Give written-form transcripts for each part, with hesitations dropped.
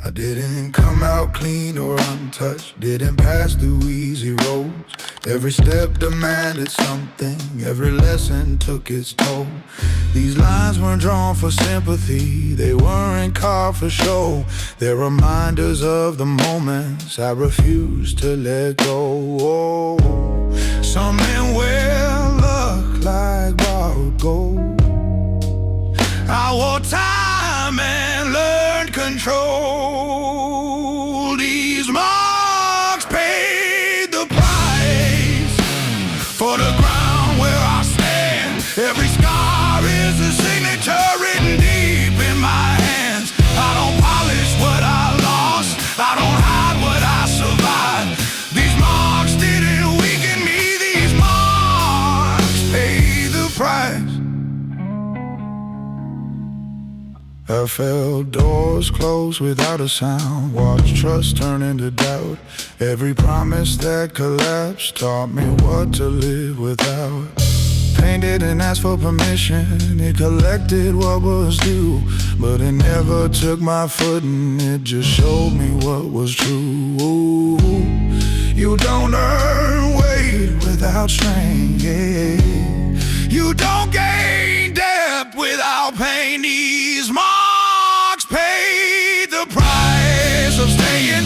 I didn't come out clean or untouched, didn't pass through easy roads. Every step demanded something, every lesson took its toll. These lines weren't drawn for sympathy, they weren't carved for show. They're reminders of the moments I refused to let go. Some men wear luck like borrowed gold. I wore time and learned control. These marks paid the price for the ground where I stand. Every scar is a signature written deep in my hands. I don't polish what I lost, I don't hide what I survived. These marks didn't weaken me, these marks paid the price. I felt doors close without a sound, watched trust turn into doubt. Every promise that collapsed taught me what to live without. Pain didn't ask for permission, it collected what was due. But it never took my footing, it just showed me what was true. You don't earn weight without strain, yeah. You don't gain depth without pain. These marks paid the price of staying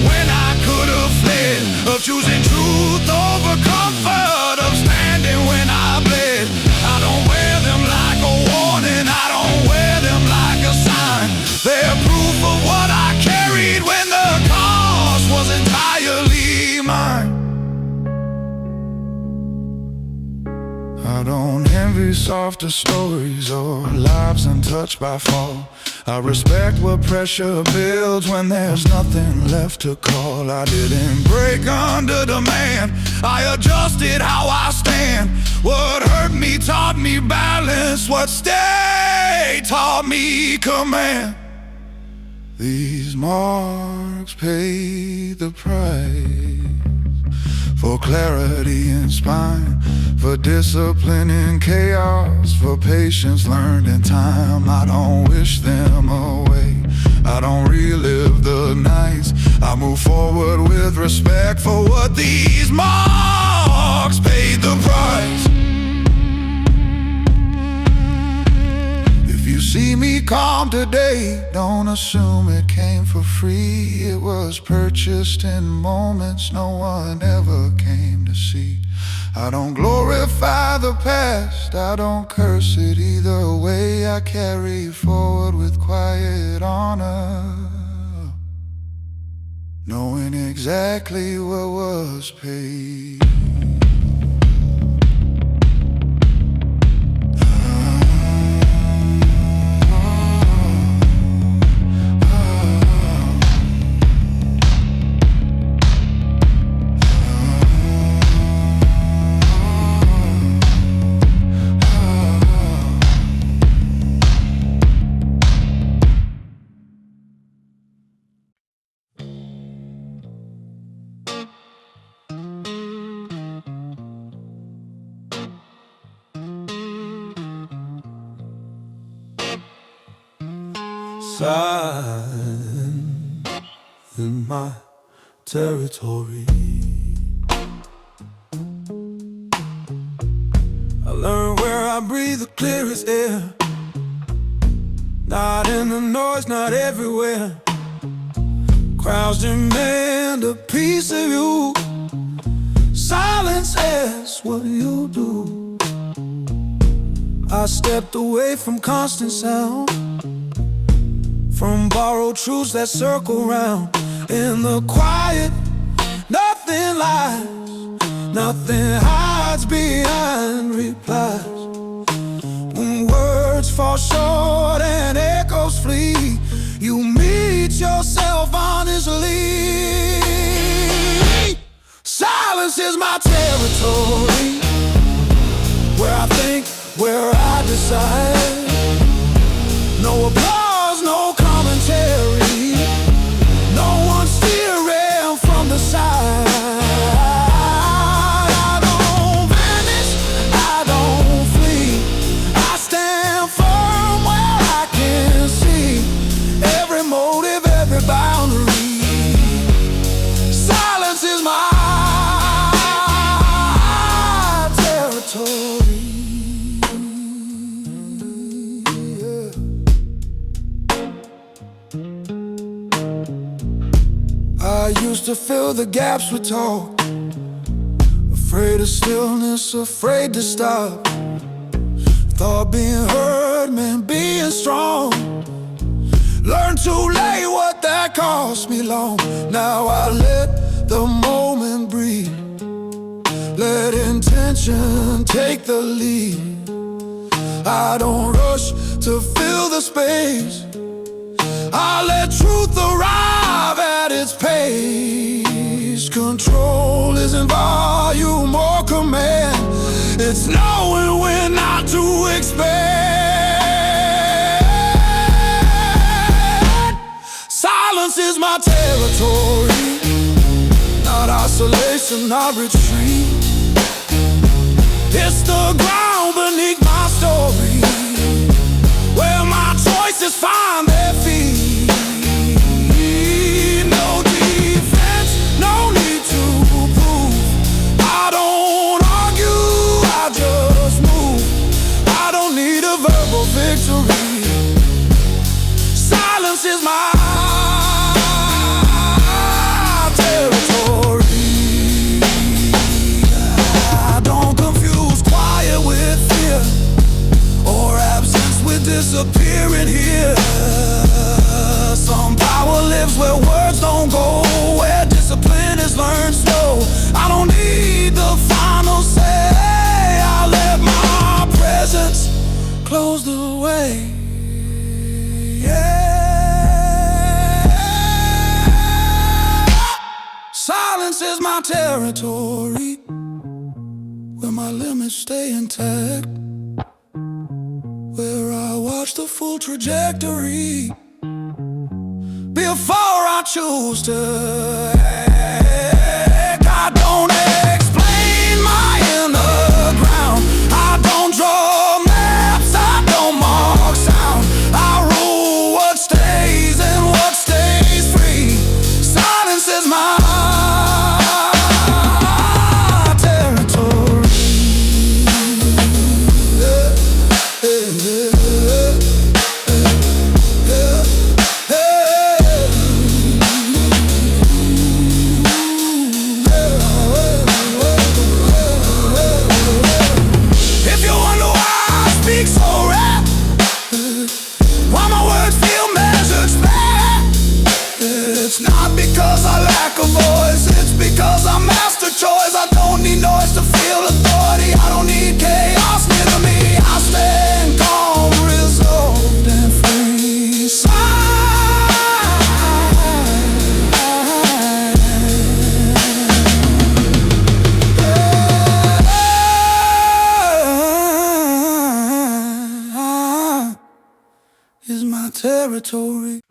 when I could have fled, of choosing truth over comfort, of standing when I bled. I don't wear them like a warning, I don't wear them like a sign. They're proof of what I carried when the cost was entirely mine. I don't envy softer stories or lives untouched by fall. I respect what pressure builds when there's nothing left to call. I didn't break under demand, I adjusted how I stand. What hurt me taught me balance, what stayed taught me command. These marks pay the price for clarity and spine, for discipline in chaos, for patience learned in time. I don't wish them away, I don't relive the nights. I move forward with respect for what these marks paid the price. If you see me calm today, don't assume it came for free. It was purchased in moments no one ever came to see. I don't glorify the past, I don't curse it either way. I carry forward with quiet honor, knowing exactly what was paid. Sign in my territory. I learned where I breathe the clearest air, not in the noise, not everywhere. Crowds demand a piece of you, silence asks what you do. I stepped away from constant sound, from borrowed truths that circle round. In the quiet, nothing lies, nothing hides behind replies. When words fall short and echoes flee, you meet yourself honestly. Silence is my territory, where I think, where I decide. No applause, no commentary, no one steering from the side. I don't vanish, I don't flee, I stand firm where I can see every motive, every used to fill the gaps with talk. Afraid of stillness, afraid to stop. Thought being heard meant being strong. Learned too late what that cost me long. Now I let the moment breathe. Let intention take the lead. I don't rush to fill the space. I let truth arrive at its pace. Control isn't volume or command. It's knowing when not to expand. Silence is my territory, not isolation, not retreat. It's the ground beneath my story, where my choices find their feet. No defense, no need to prove. I don't argue, I just move. I don't need a verbal victory. Silence is my territory. I don't confuse quiet with fear, or absence with disappearing here. Some power lives where words don't go, where discipline is learned slow. I don't need the final say. I let my presence close the way. Yeah. Silence is my territory, where my limits stay intact, where I watch the full trajectory before I choose to act. I don't explain my inner ground. I don't draw maps, I don't mark sound. I rule what stays and what stays free. Silence is my territory. It's not because I lack a voice, it's because I master choice. I don't need noise to feel authority. I don't need chaos near to me. I stand calm, resolved and free. Is my territory.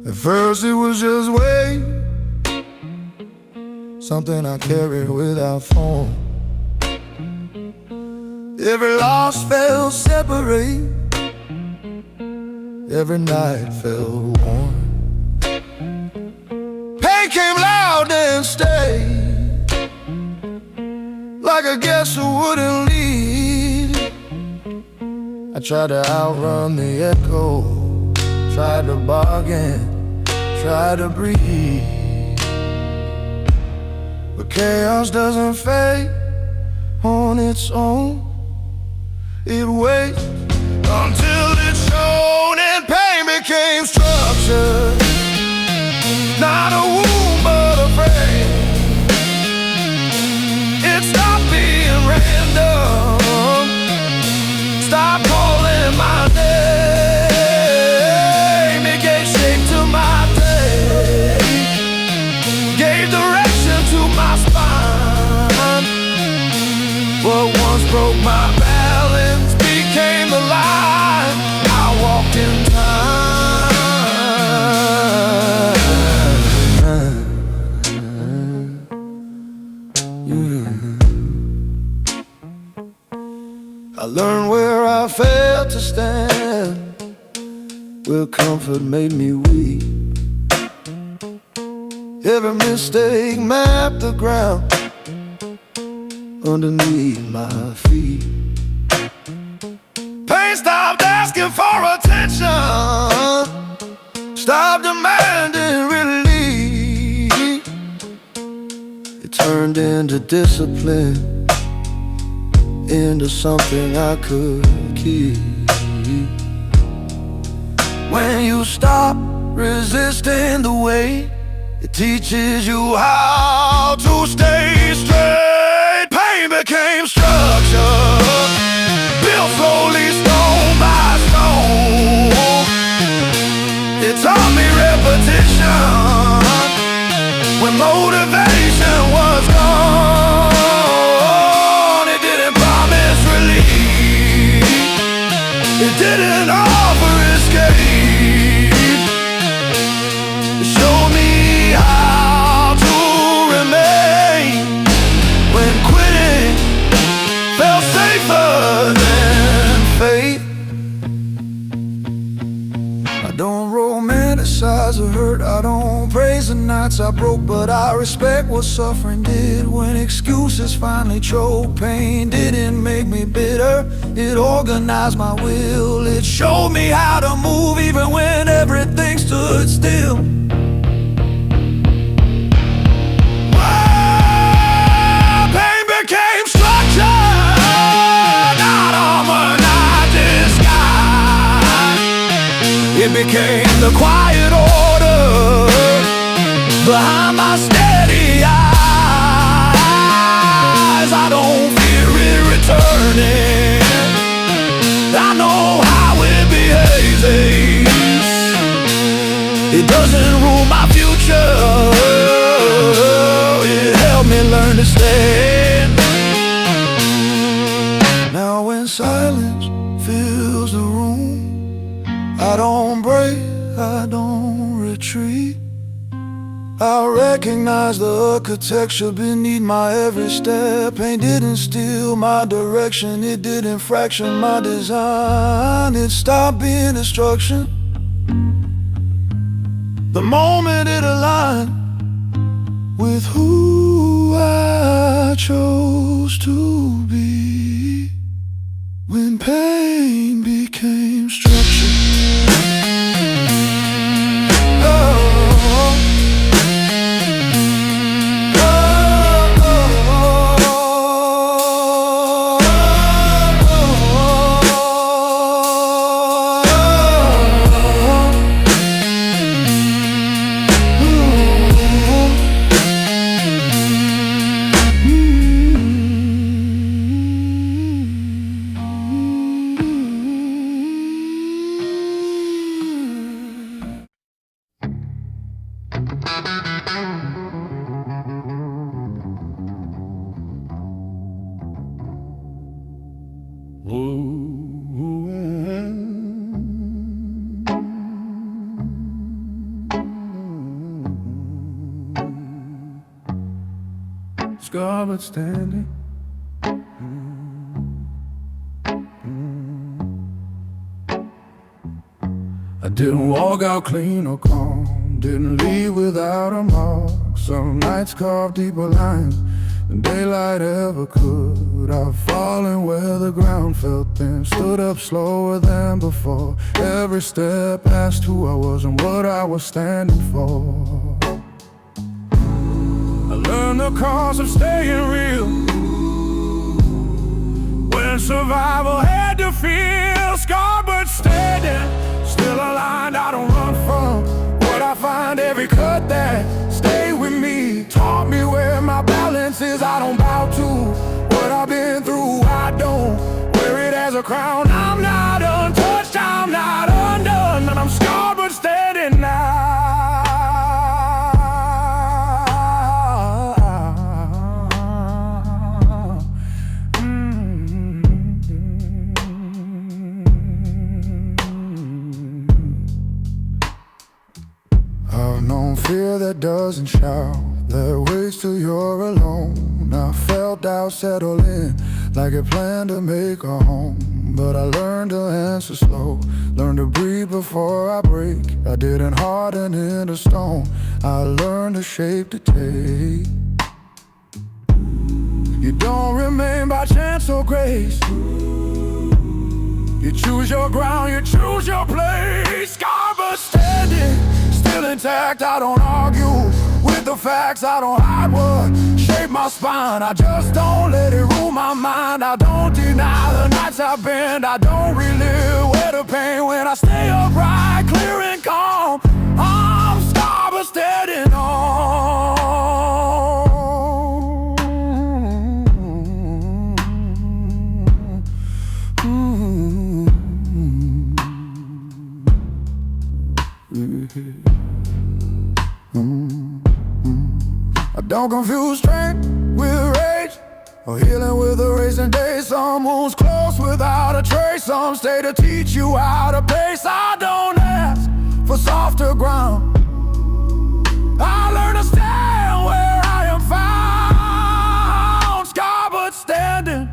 At first it was just weight, something I carried without form. Every loss felt separate, every night felt warm. Pain came loud and stayed, like a guest who wouldn't leave. I tried to outrun the echo, tried to bargain, tried to breathe. But chaos doesn't fade on its own. It waits until it's shown, and pain became structure, not a wound but a frame. It stopped being random, stopped calling my name. It gave shape to my day, gave direction to my spine. What once broke my balance became the line I walked in time. I learned where I failed to stand, where comfort made me weak. Every mistake mapped the ground underneath my feet. Pain stopped asking for attention, stopped demanding relief. It turned into discipline, into something I could keep. When you stop resisting the weight, it teaches you how to stay straight. Pain became structure, built slowly stone by stone. It taught me repetition when motivation was gone. It didn't promise relief, it didn't offer escape. It showed me how to remain when quitting felt safer than fate. I don't romanticize the hurt, I don't praise the nights I broke, but I respect what suffering did. When excuses finally choke, pain didn't make me bitter, it organized my will. It showed me how to move even when everything stood still. Pain became structure, not armor, not disguise. It became the quiet order behind my steady eyes. I don't fear it returning, I know how it behaves. It doesn't rule my future, it helped me learn to stand. Now when silence fills the room, I don't break, I don't retreat. I recognize the architecture beneath my every step. Pain didn't steal my direction, it didn't fraction my design. It stopped being destruction the moment it aligned with who I chose to be. When pain became structure, scarlet standing. I didn't walk out clean or calm, didn't leave without a mark. Some nights carved deeper lines than daylight ever could. I've fallen where the ground felt thin, stood up slower than before. Every step asked who I was and what I was standing for. I learned the cost of staying real, when survival had to feel scarred but standing, still aligned. I don't run from what I find. Every cut that stayed with me taught me where my balance is. I don't bow to what I've been through, I don't wear it as a crown. I'm not untouched, I'm not undone, and I'm scarred but standing now. I've known fear that doesn't shout, that waits till you're alone. I felt doubt settle in, like it planned to make a home. but I learned to answer slow. Learned to breathe before I break. I didn't harden into stone. I learned the shape to take. You don't remain by chance or grace. You choose your ground, you choose your place. Scarred but standing, still intact. I don't argue with the facts. I don't hide what shaped my spine. I just don't let it rule my mind. I don't deny the nights I've been. I don't relive where the pain. When I stay upright, clear and calm, I'm scarred but standing on. I don't confuse strength with rage, or healing with a racing day. Some wounds close without a trace. Some stay to teach you how to pace. I don't ask for softer ground. I learn to stand where I am found. Scarred but standing,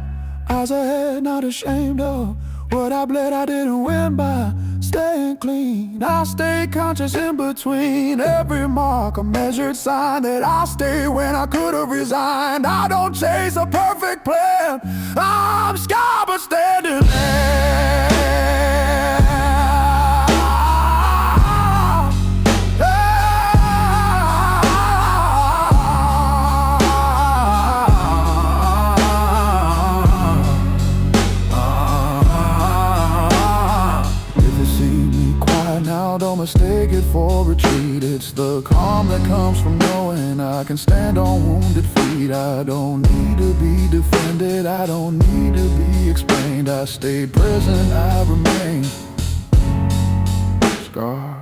eyes ahead, not ashamed of what I bled. I didn't win by staying clean. I stay conscious in between every mark, a measured sign that I stay when I could have resigned. I don't chase a perfect plan. I'm scarred but standing there. Don't mistake it for retreat. It's the calm that comes from knowing I can stand on wounded feet. I don't need to be defended, I don't need to be explained. I stayed present, I remain scarred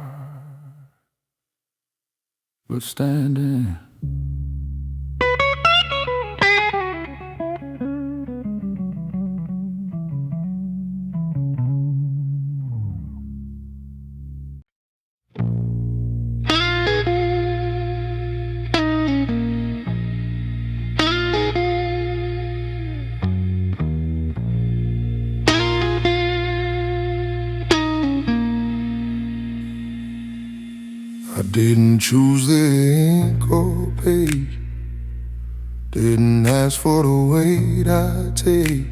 but standing. I didn't choose the ink or page, didn't ask for the weight I take.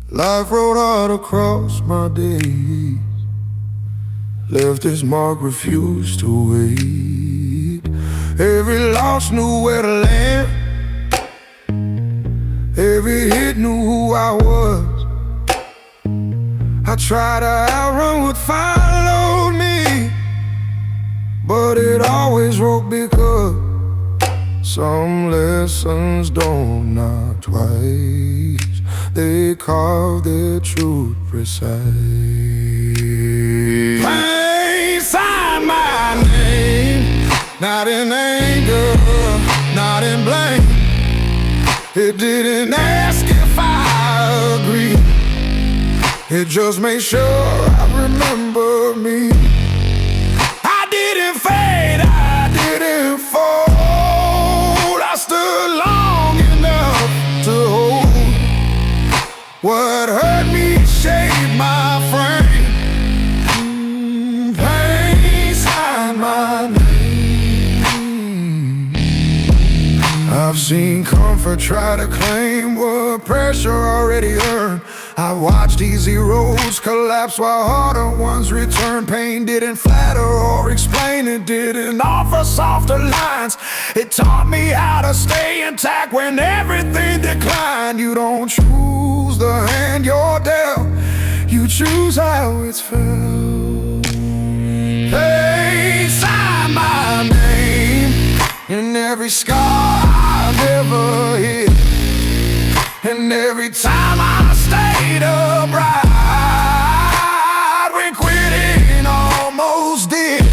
Life wrote hard across my days, left its mark, refused to wait. Every loss knew where to land, every hit knew who I was. I tried to outrun what followed me, but it always broke because some lessons don't knock twice. They carve their truth precise. Plain sign my name, not in anger, not in blame. It didn't ask if I agree, it just made sure I remember me. Fade, I didn't fold. I stood long enough to hold what hurt me, shaped my frame. Pain signed my name. I've seen comfort try to claim what pressure already earned. I watched easy roads collapse while harder ones return. Pain didn't flatter or explain, it didn't offer softer lines. It taught me how to stay intact when everything declined. You don't choose the hand you're dealt, you choose how it's felt. They sign my name in every scar I've ever hit, and every time I stayed upright when quitting almost did.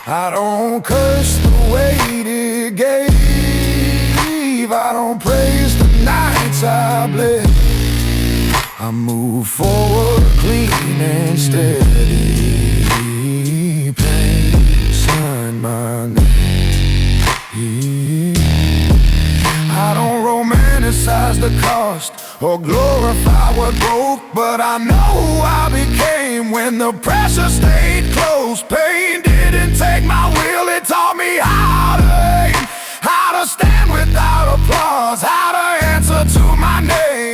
I don't curse the weight it gave, I don't praise the nights I bled. I move forward clean and steady. Pain signed my name. I don't romanticize the cost or glorify what broke, but I know who I became when the pressure stayed close. Pain didn't take my will, it taught me how to aim, how to stand without applause, how to answer to my name.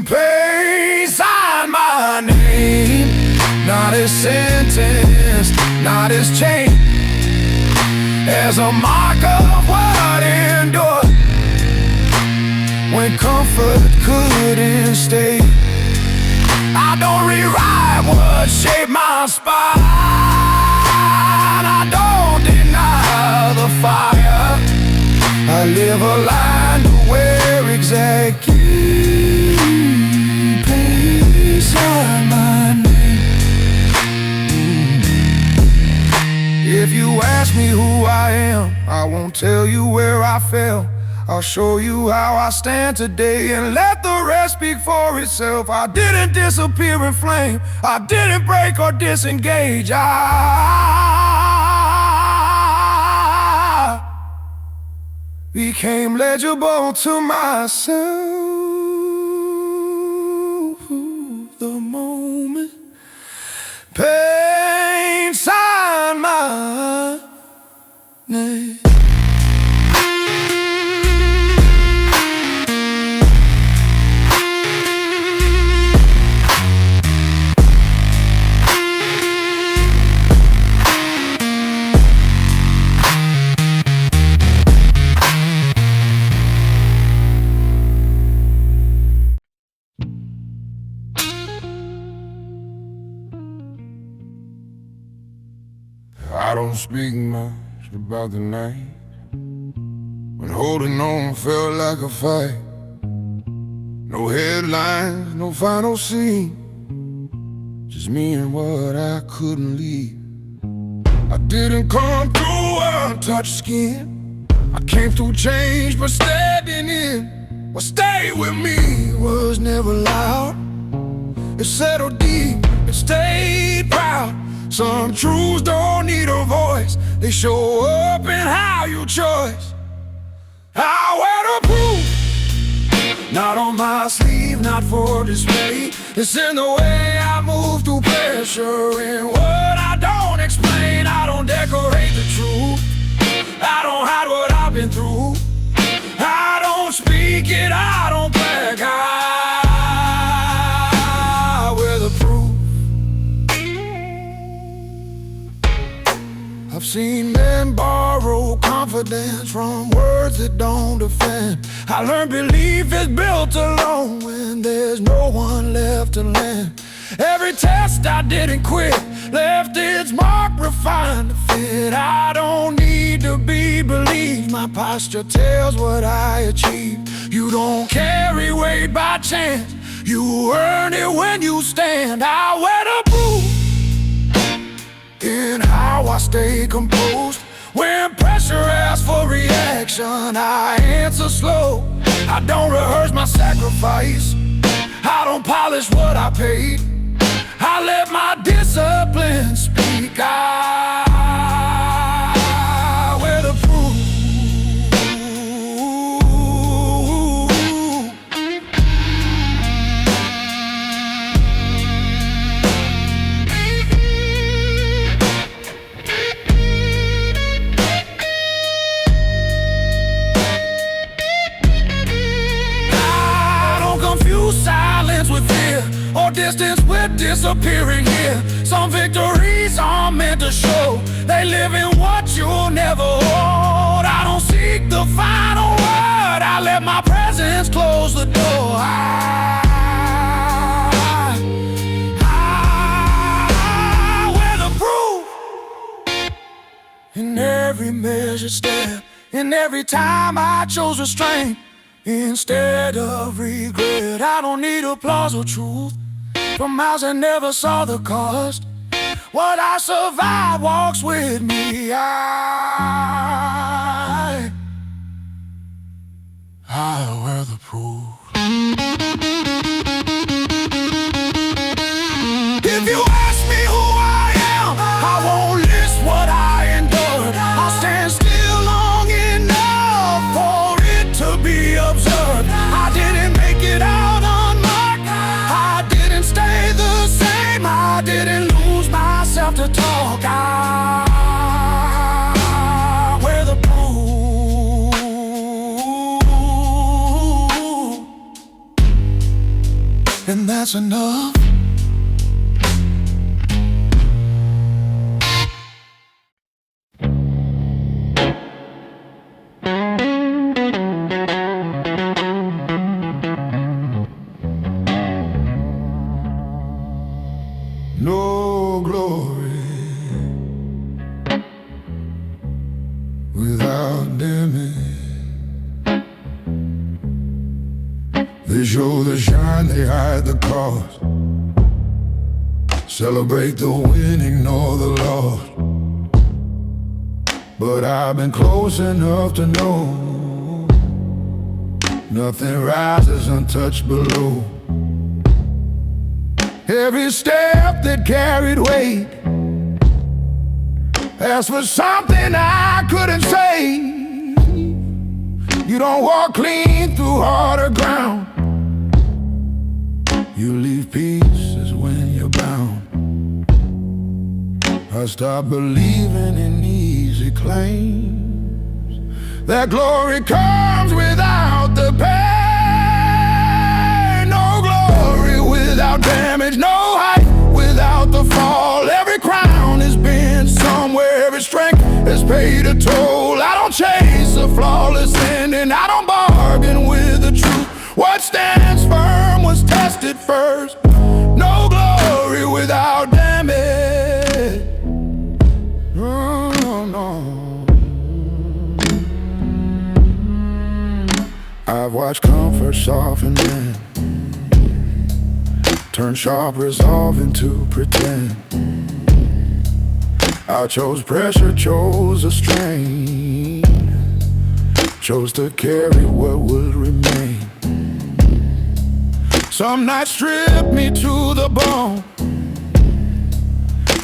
Pain signed my name, not as sentence, not as chain, as a mark of what endured when comfort couldn't stay. I don't rewrite what shaped my spine, I don't deny the fire, I live a line to wear exactly. Pain signed my name. If you ask me who I am, I won't tell you where I fell. I'll show you how I stand today and let the rest speak for itself. I didn't disappear in flame, I didn't break or disengage. I became legible to myself. The moment pain signed my name. I don't speak much about the night when holding on felt like a fight. No headlines, no final scene, just me and what I couldn't leave. I didn't come through untouched skin, I came through change but stepping in. What stayed with me was never loud, it settled deep, it stayed proud. Some truths don't need a voice, they show up in how you choice. I wear the proof, not on my sleeve, not for display. It's in the way I move through pressure, in what I don't explain. I don't decorate the truth, I don't hide what I've been through. I don't speak it, I don't brag, I wear the proof. I've seen men borrow confidence from words that don't defend. I learned belief is built alone when there's no one left to lend. Every test I didn't quit left its mark refined to fit. I don't need to be believed, my posture tells what I achieved. You don't carry weight by chance, you earn it when you stand. I wear the proof in how I stay composed. When pressure asks for reaction, I answer slow. I don't rehearse my sacrifice, I don't polish what I paid. I let my discipline speak, I wear the proof. Silence with fear, or distance with disappearing here. Some victories are meant to show, they live in what you'll never hold. I don't seek the final word, I let my presence close the door. I wear the proof in every measured step, in every time I chose restraint instead of regret. I don't need applause or truth from mouths that never saw the cost. What I survive walks with me. I wear the proof. If you ask me who I am, I won't list what I endured. I'll stand still long enough for it to be observed. that's enough. No glory without damage. They show the shine, they hide the cost. Celebrate the win, ignore the loss. But I've been close enough to know nothing rises untouched below. Every step that carried weight asked for something I couldn't say. You don't walk clean through harder ground. You leave pieces when you're bound. I stopped believing in easy claims that glory comes without the pain. No glory without damage, no height without the fall. Every crown has been somewhere, every strength has paid a toll. I don't chase a flawless ending, I don't bargain with the truth. What stands firm was tested first. No glory without damage. Oh, no. I've watched comfort soften men, turn sharp resolve into pretend. I chose pressure, chose a strain, chose to carry what would remain. Some nights stripped me to the bone,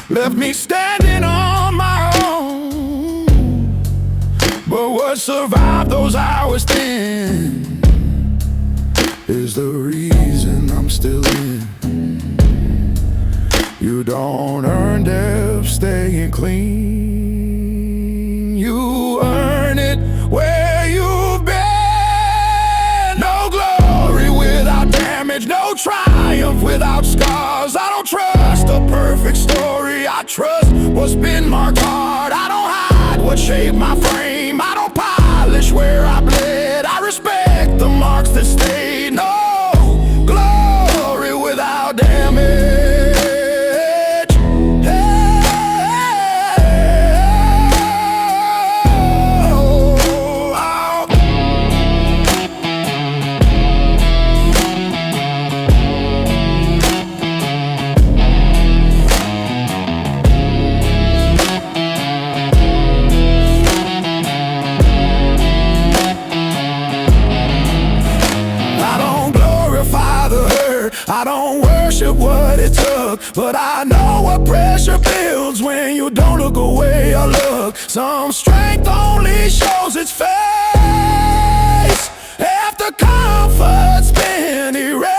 left me standing on my own. But what survived those hours thin is the reason I'm still in. You don't earn depth staying clean. You earn it where you've been. No glory without damage, no triumph without scars. I don't trust a perfect story, I trust what's been marked hard. I don't hide what shaped my frame, I don't polish where I bled. I respect the marks that stayed. No glory without damage. I don't worship what it took, but I know what pressure builds when you don't look away or look. Some strength only shows its face after comfort's been erased.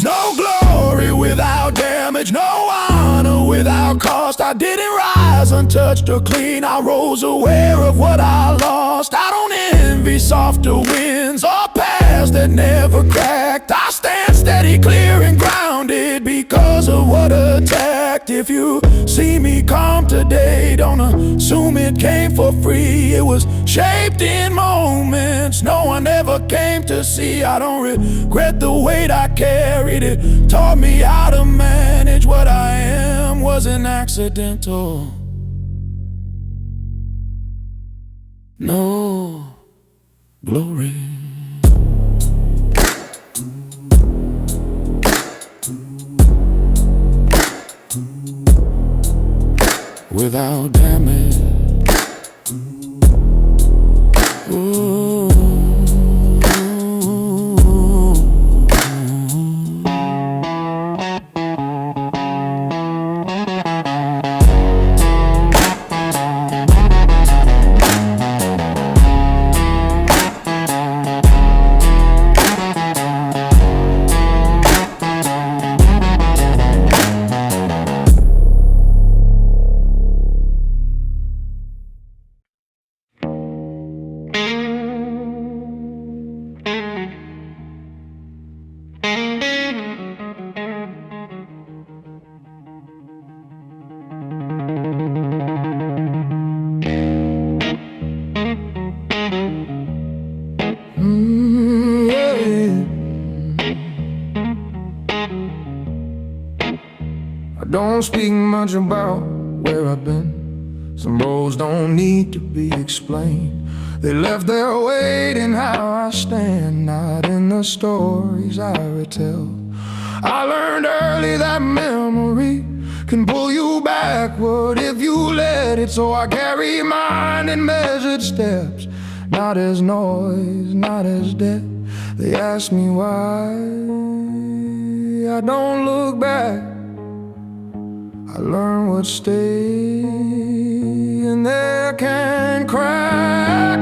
No glory without damage, no honor without cost. I didn't rise untouched or clean, I rose aware of what I lost. I don't envy softer winds or paths that never cracked. I stand steady, clear and grounded because of what attacked. If you see me calm today, don't assume it came for free. It was shaped in moments no one ever came to see. I don't regret the weight I carried, it taught me how to manage. What I am wasn't accidental. No glory without damage. Ooh. I don't speak much about where I've been. Some roads don't need to be explained. They left their weight in how I stand, not in the stories I retell. I learned early that memory can pull you backward if you let it. So I carry mine in measured steps, not as noise, not as death. They ask me why I don't look back. I learn what stay in there can crack.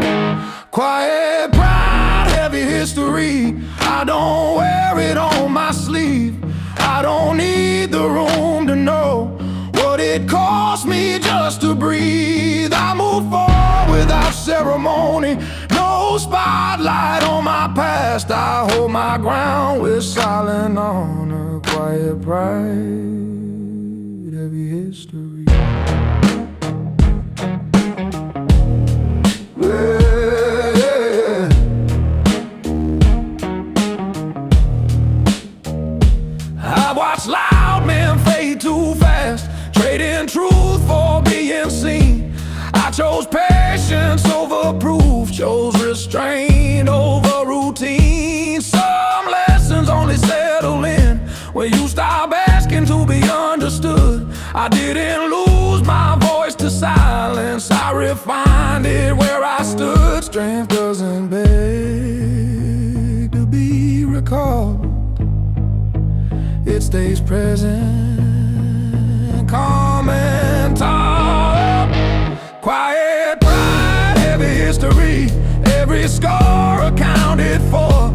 Quiet pride, heavy history. I don't wear it on my sleeve. I don't need the room to know what it cost me just to breathe. I move forward without ceremony, no spotlight on my past. I hold my ground with silent honor. Quiet pride, heavy history. I watch loud men fade too fast, trading truth for being seen. I chose patience over proof, chose restraint over routine. Some lessons only settle in when you stop asking to be understood. I didn't lose my voice to silence, I refined it where I stood. Strength doesn't beg to be recalled, it stays present, calm and tall. Quiet pride, heavy history, every scar accounted for.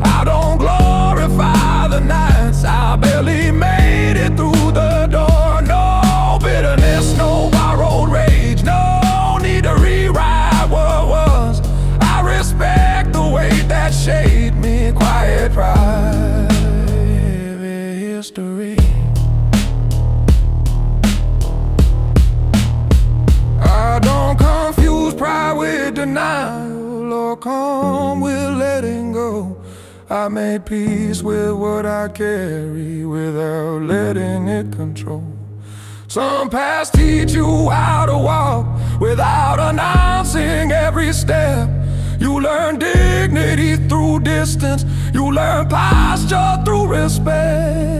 I don't glorify the nights I barely made it through the door. No bitterness, no borrowed rage, no need to rewrite what was. I respect the weight that shaped me. Quiet pride, history. I don't confuse pride with denial or calm with letting go. I made peace with what I carry without letting it control. Some paths teach you how to walk without announcing every step. You learn dignity through distance, you learn posture through respect.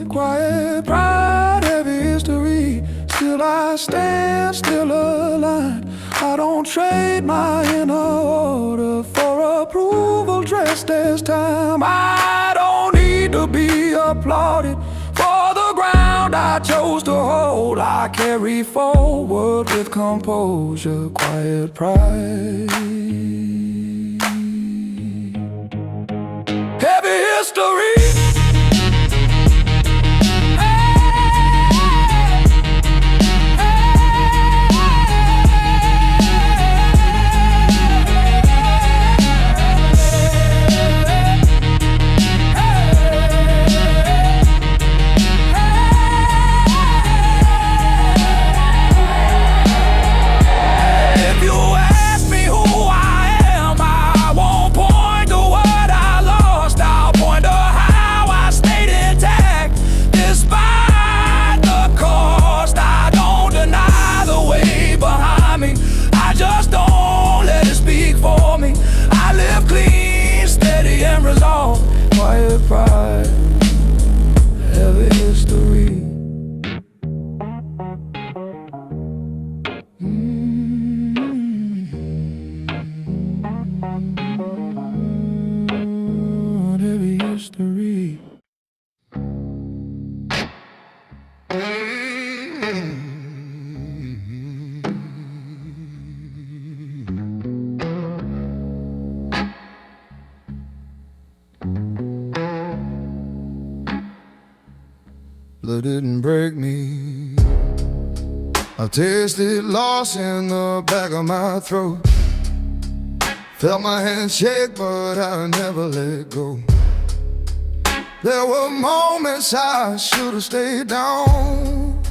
Quiet pride, heavy history, still I stand, still aligned. I don't trade my inner order for approval dressed as time. I don't need to be applauded for the ground I chose to hold. I carry forward with composure. Quiet pride, heavy history. Quiet pride, heavy history. Heavy history. Blood didn't break me. I've tasted loss in the back of my throat. Felt my hands shake, but I never let go. There were moments I should have stayed down.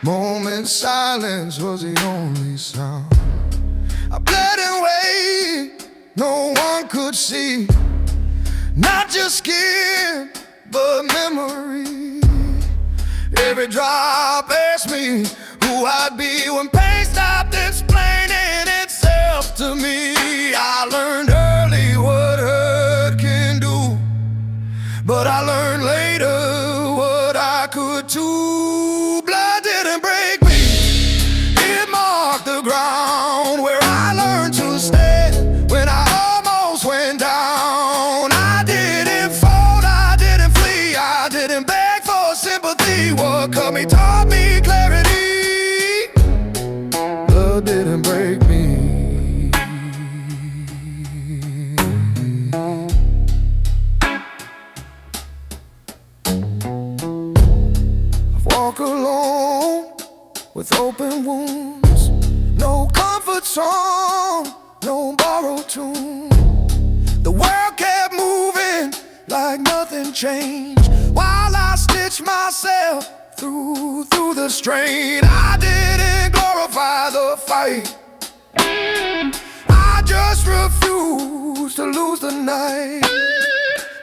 Moments silence was the only sound. I bled and wait, no one could see. Not just skin, but memory. Every drop asked me who I'd be when pain stopped explaining itself to me. I learned early what hurt can do, but I learned later what I could too. Blood didn't break me, it marked the ground where I learned to stand when I almost went down. I didn't fold, I didn't flee, I didn't beg for sympathy. What cut me taught me clarity. Blood didn't break me. Walk alone with open wounds, no comfort song, no borrowed tune. The world kept moving like nothing changed while I stitched myself through the strain. I didn't glorify the fight, I just refused to lose the night.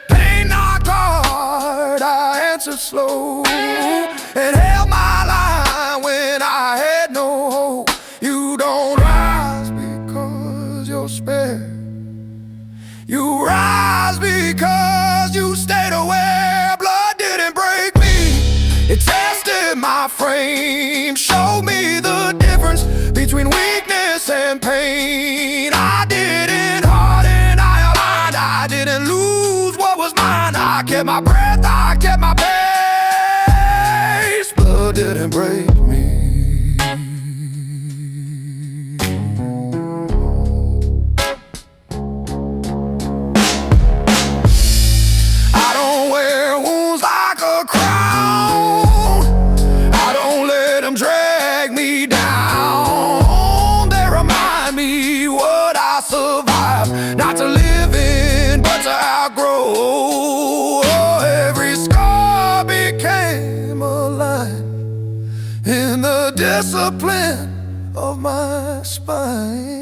Pain knocked hard, I answered slow, and held my line when I had no hope. You don't rise because you're spared, you rise because you stayed aware. Blood didn't break me, it tested my frame, showed me the difference between weakness and pain. I didn't harden, I aligned, I didn't lose what was mine. I kept my breath, I kept my pace. Blood didn't break me. I don't wear wounds like a crown, I don't let them drag me down. They remind me what I survived, not to live in but to outgrow. Every scar became a line in the discipline of my spine.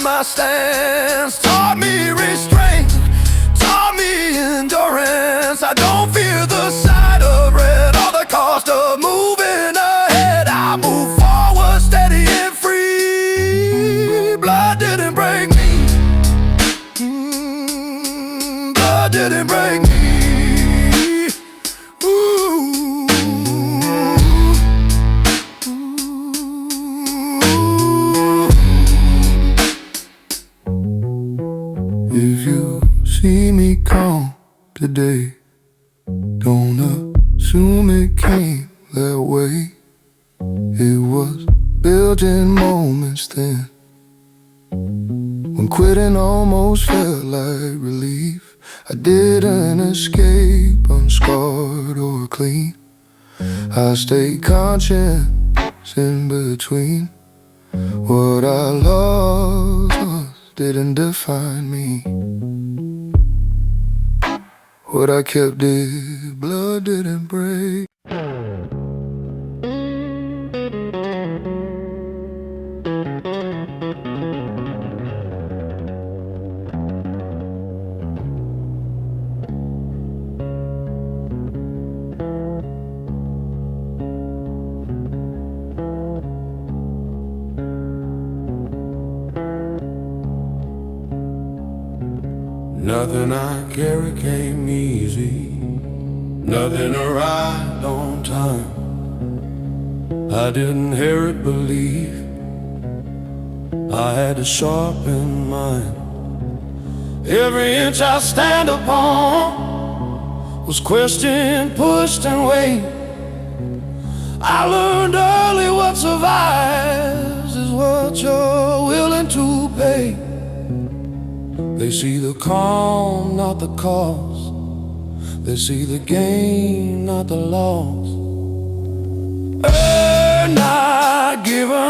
My stance taught me restraint, taught me endurance. I don't fear the sight of red or the cost of moving ahead. I move forward steady and free. Blood didn't break me, blood didn't break me. If you see me calm today, don't assume it came that way. It was built in moments then, when quitting almost felt like relief. I didn't escape unscarred or clean, I stayed conscious in between. What I lost didn't define me, what I kept did. Blood didn't break. Nothing I carry came easy, nothing arrived on time. I didn't hear it believe, I had to sharpen mine. Every inch I stand upon was questioned, pushed and weighed. I learned early what survives is what you're willing to pay. They see the calm, not the cost. They see the gain, not the loss. Earn, not given.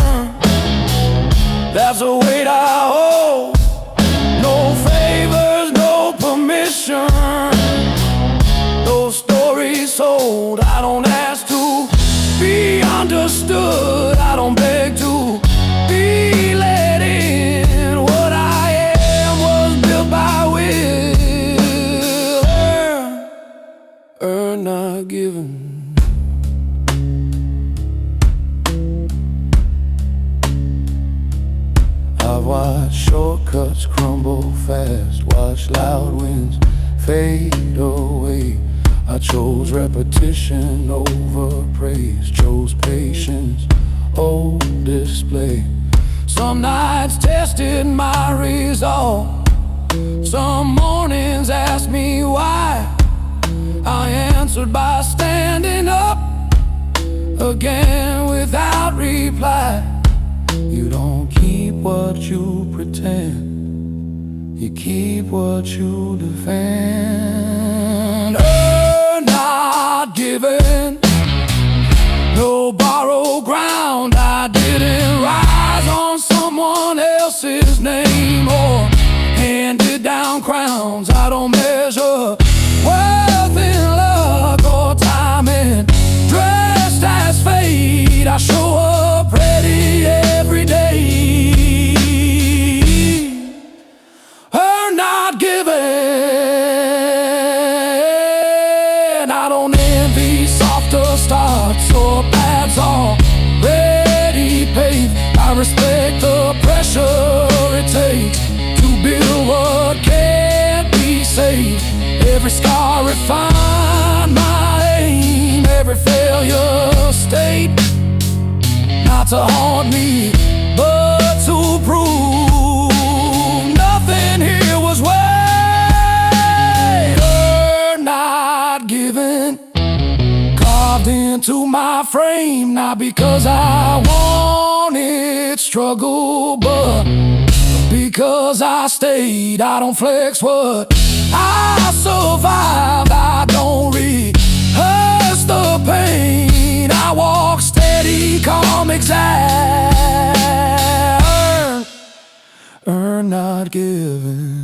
That's a weight I hold. No favors, no permission. No stories sold. I don't ask to be understood. I don't beg to be let in. What I am was built by will. Earn, not given. I've watched shortcuts crumble fast, watched loud winds fade away. I chose repetition over praise, chose patience, oh display. Some nights tested my resolve, some mornings asked me why. I answered by standing up again without reply. You don't keep what you pretend, you keep what you defend. Earn, not given. No borrowed ground. I didn't rise on someone else's name or handed down crowns. I don't measure wealth in luck or timing, dressed as fate. I show up ready every day. Earn, not given. I don't envy softer starts or paths already paved. I respect the pressure it takes to build what can't be saved. Every scar refined my aim, every failure state not to haunt me, but to prove nothing here was weight. Earned, not given. Carved into my frame, not because I wanted struggle, but because I stayed. I don't flex what I survived. I don't rehearse the pain. I walk steady, calm, exact. Earn, not given.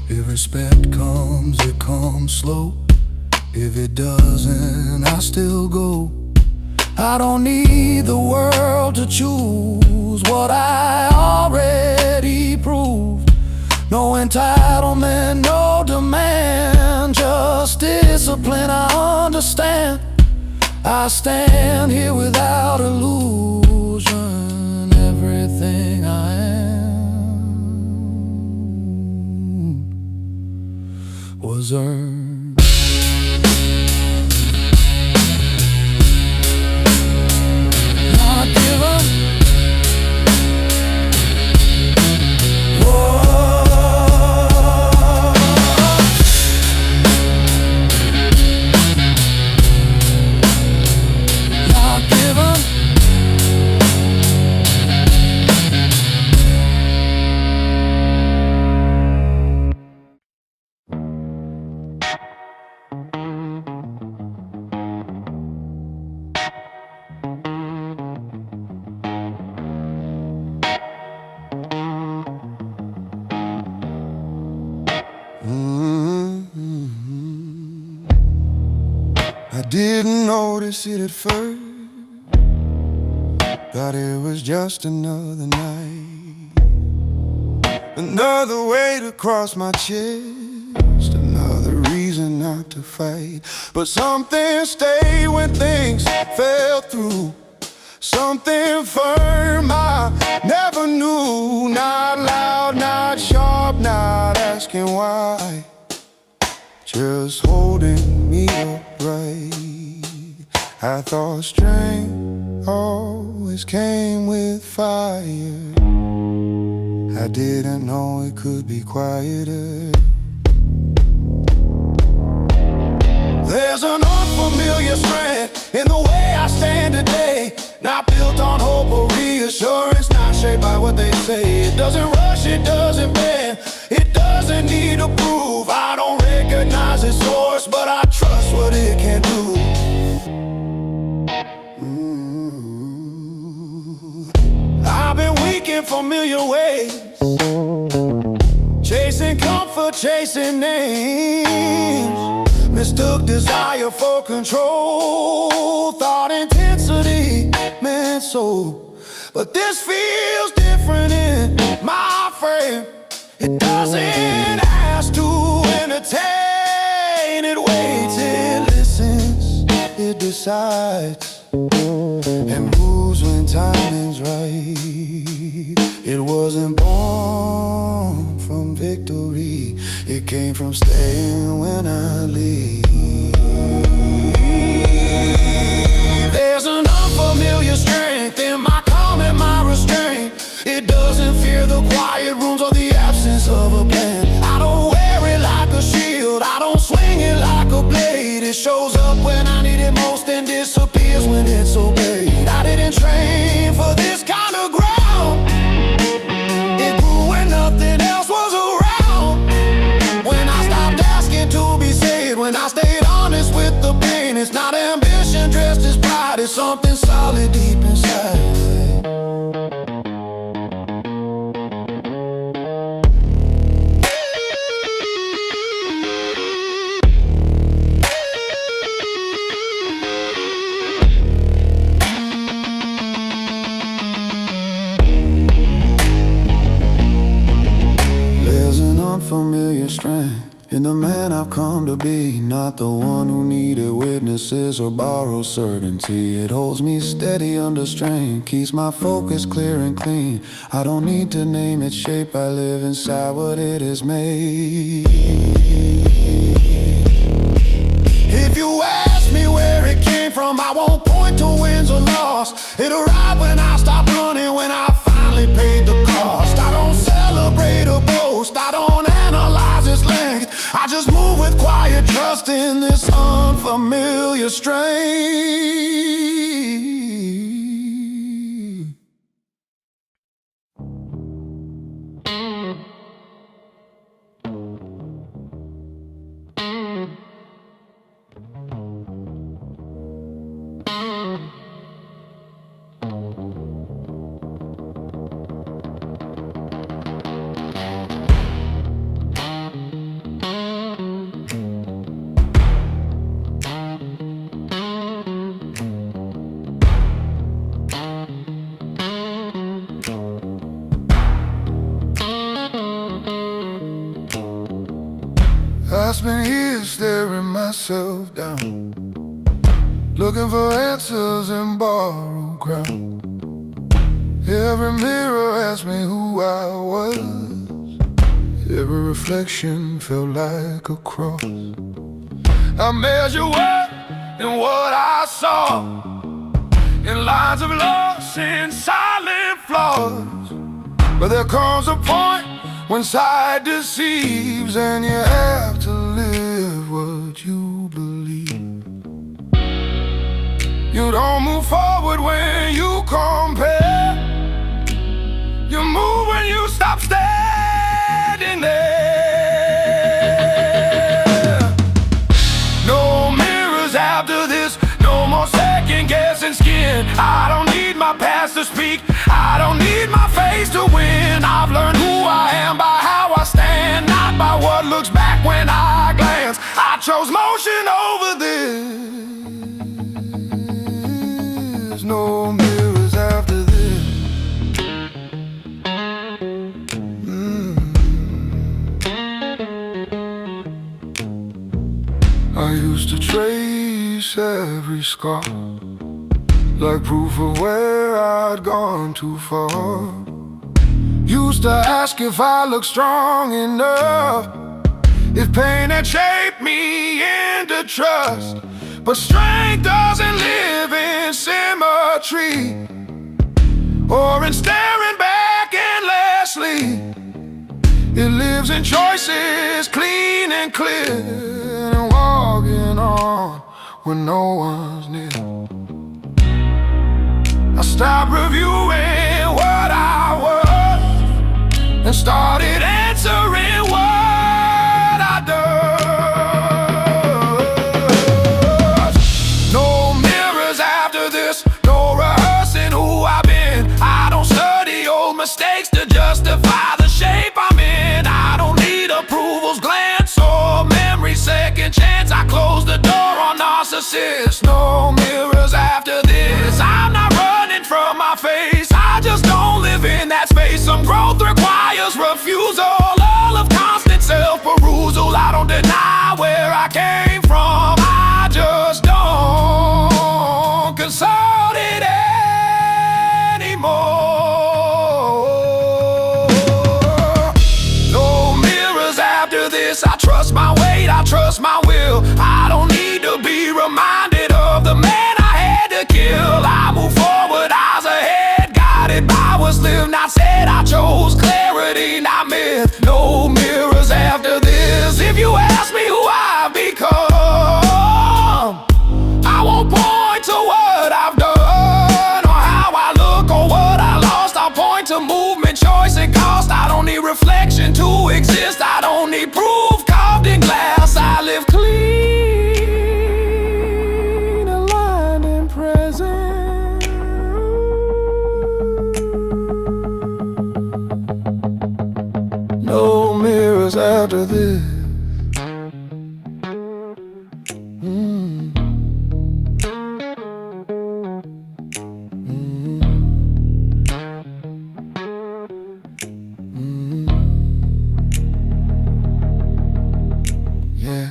If respect comes, it comes slow. If it doesn't, I still go. I don't need the world to choose what I already proved. No entitlement, no demand, just discipline I understand. I stand here without illusion. Everything I am was earned. Not given. Not given. I didn't notice it at first. Thought it was just another night, another way to cross my chest, another reason not to fight. But something stayed when things fell through, something firm I never knew. Not loud, not sharp, not asking why, just holding me upright. I thought strength always came with fire. I didn't know it could be quieter. There's an unfamiliar strength in the way I stand today. Not built on hope or reassurance, not shaped by what they say. It doesn't rush, it doesn't bend, it doesn't need to prove. I don't recognize its source, but I trust what it can do. I've been weak in familiar ways, chasing comfort, chasing names. Mistook desire for control, thought intensity meant soul. But this feels different in my frame. It doesn't ask to entertain, it waits, it listens, it decides, and moves when timing's right. It wasn't born from victory, it came from staying when I leave. There's an unfamiliar strength in my calm and my restraint. It doesn't fear the quiet rooms or the absence of a plan. I don't wear it like a shield, I don't swing it like a blade. It shows up when I need it most and disappears when it's obeyed. I didn't train for this kind of ground. It grew when nothing else was around. When I stopped asking to be saved, when I stayed honest with the pain. It's not ambition dressed as pride, it's something solid deep inside. Unfamiliar strength in the man I've come to be, not the one who needed witnesses or borrowed certainty. It holds me steady under strain, keeps my focus clear and clean. I don't need to name its shape, I live inside what it has made. If you ask me where it came from, I won't point to wins or loss. It arrived when I stopped running, when I finally paid the cost. I don't celebrate or boast, I don't analyze its length. I just move with quiet trust in this unfamiliar strength. I spent years staring myself down, looking for answers in borrowed ground. Every mirror asked me who I was, every reflection felt like a cross. I measure what and what I saw, in lines of loss and silent flaws. But there comes a point when sight deceives, and you have to live what you believe. You don't move forward when you compare, you move when you stop standing there. No mirrors after this, no more second guessing skin. I don't need my past to speak, I don't need my face to win. I've learned who I am by how I stand, not by what looks back when I glance. I chose motion over this. No mirrors after this. I used to trace every scar, like proof of where I'd gone too far. Used to ask if I looked strong enough, if pain had shaped me into trust. But strength doesn't live in symmetry or in staring back endlessly. It lives in choices clean and clear, and walking on when no one's near. I stopped reviewing what I was and started answering what I does. No mirrors after this, no rehearsing who I've been. I don't study old mistakes to justify the shape I'm in. I don't need approval's glance or memory second chance. I close the door on narcissists. No mirrors after this. I'm not running from my face, I just don't live in that space. Some growth requires refusal, all of constant self-perusal. I don't deny where I came from, I just don't consult it anymore. No mirrors after this. I trust my weight, I trust my will. I don't need to be reminded of the man I had to kill. I move forward, eyes ahead, guided by what's lived, not said. I chose clarity, not myth. No mirrors after this. If you ask me who I've become, I won't point to what I've done or how I look or what I lost. I'll point to movement, choice, and cost. I don't need reflection to exist. I don't need proof carved in glass. I live clean, aligned and present. No mirrors after this. Yeah.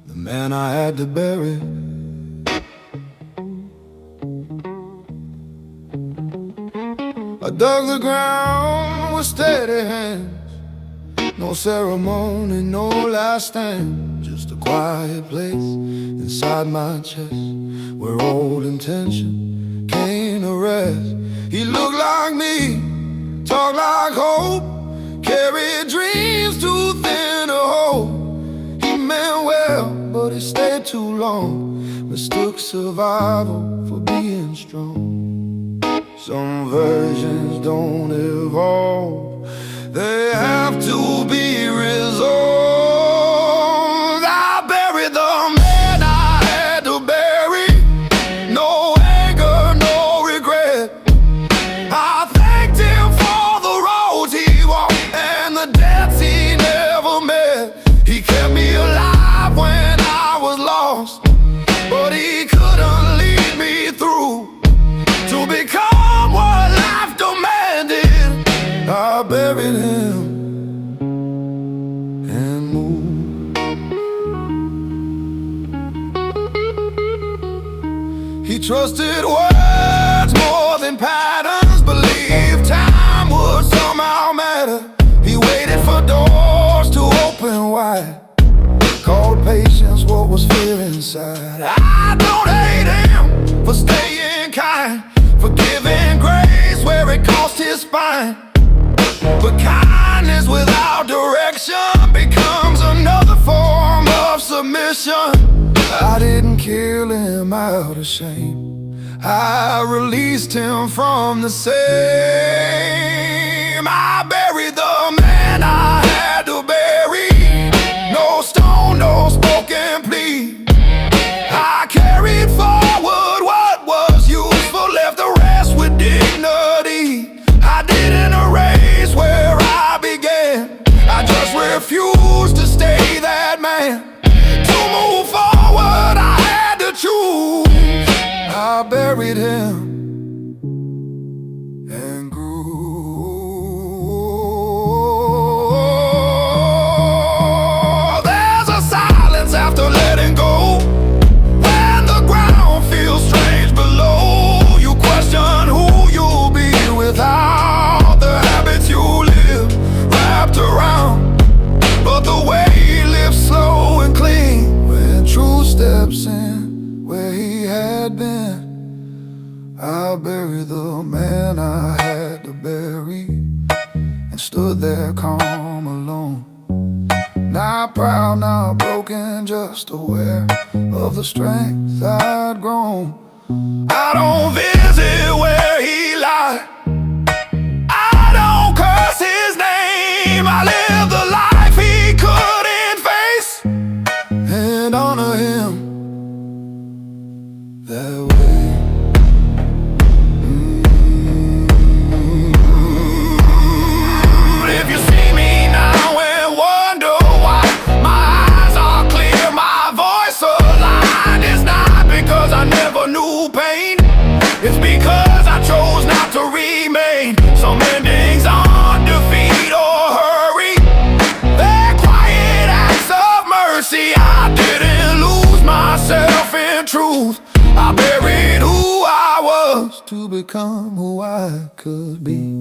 The man I had to bury. I dug the ground with steady hands. No ceremony, no last stand. Just a quiet place inside my chest where old intention came to rest. He looked like me, talked like hope, carried dreams too thin to hold. He meant well, but he stayed too long, mistook survival for being strong. Some versions don't evolve, they have to be resolved. I buried the man I had to bury. No anger, no regret. I thanked him for the roads he walked and the deaths he never met. He kept me alive when I was lost, but he couldn't lead me through to become what life demanded. I buried him and moved. He trusted words more than patterns, believed time would somehow matter. He waited for doors to open wide, called patience what was fear inside. I don't hate him for staying kind, for giving grace where it cost his spine. But kindness without direction becomes another form of submission. I didn't kill him out of shame, I released him from the same. I buried the man I had to bury. No stone, no spoken plea. I carried forward what was useful, left the rest with dignity. I didn't erase where I began, I just refused to stay that man. To move forward I had to choose. I buried him and grew. There's a silence after letting go, when the ground feels strange below. You question who you'll be without the habits you live wrapped around. But the way he lives slow and clean, when truth steps in where he had been. I buried the man I had to bury, and stood there calm alone. Not proud, not broken, just aware of the strength I'd grown. I don't visit where he lied, I don't curse his name. I live the life he couldn't face, and honor him that way. If you see me now and wonder why my eyes are clear, my voice aligned, it's not because I never knew pain, it's because I chose not to remain. Some endings aren't defeat or hurry, they're quiet acts of mercy. I didn't lose myself in truth, I buried who I was to become who I could be.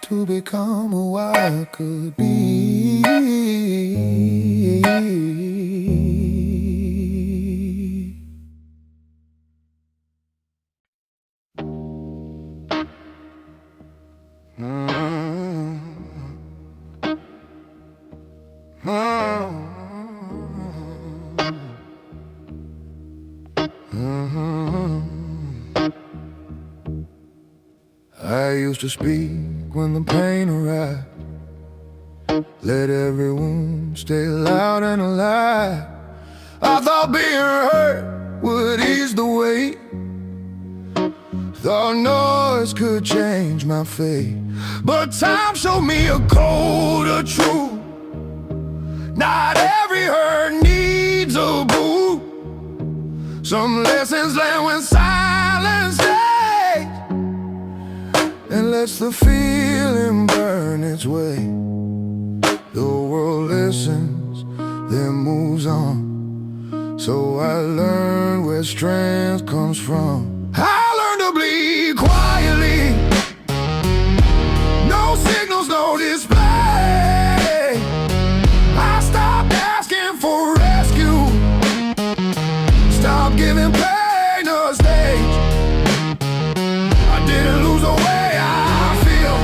To become who I could be. I used to speak when the pain arrived, let every wound stay loud and alive. I thought being hurt would ease the weight, thought noise could change my fate. But time showed me a colder truth, not every hurt needs a boot. Some lessons learned when silence stays and lets the feeling burn its way. The world listens, then moves on, so I learned where strength comes from. I learned to bleed quietly, no signals, no display. I stopped asking for rescue, stopped giving pain a stage. I didn't lose the way I feel,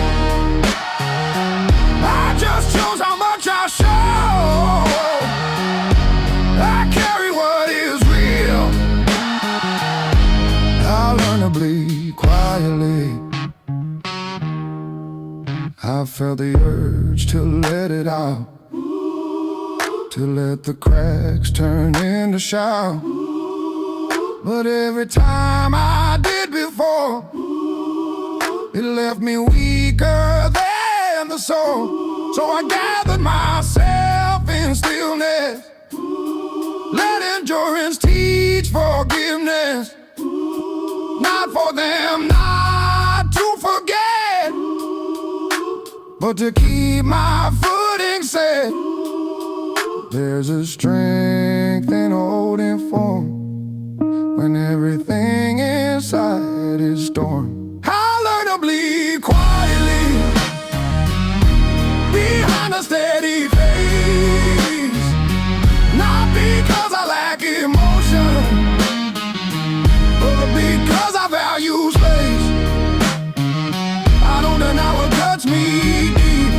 I just chose how much I show. I carry what is real, I learned to bleed quietly. I felt the urge to let it out, to let the cracks turn into shout. But every time I did before, it left me weaker than the soul. So I gathered myself in stillness, let endurance teach forgiveness. Not for them not to forget, but to keep my footing set. There's a strength in holding form when everything inside is storm. I learned to bleed quietly behind a steady face, not because I lack emotion, but because I value space. I don't deny what cuts me deep,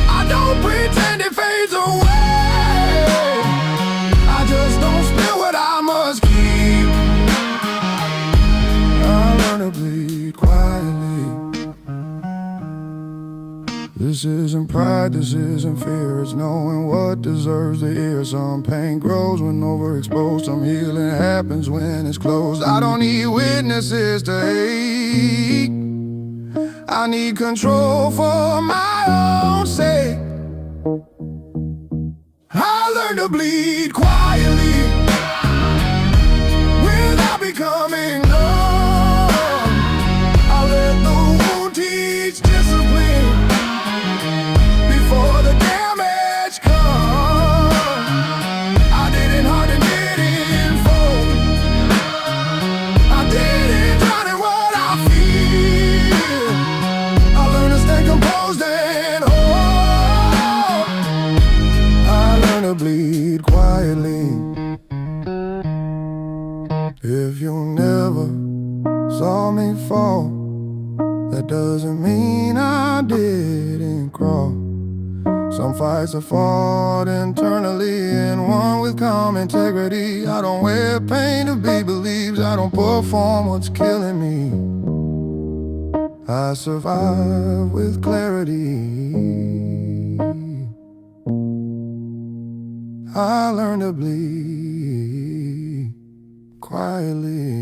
I don't pretend it fades away, I just don't pride, this isn't fear. It's knowing what deserves the ear. Some pain grows when overexposed. Some healing happens when it's closed. I don't need witnesses to hate. I need control for my own sake. I learned to bleed quietly without becoming numb. I let the wound teach discipline before the damage comes. I didn't harden, didn't fold. I didn't drown in what I feel. I learned to stay composed and whole. I learned to bleed quietly. If you never saw me fall, that doesn't mean I didn't crawl. Some fights are fought internally and won with calm integrity. I don't wear pain to be believed. I don't perform what's killing me. I survive with clarity. I learned to bleed quietly.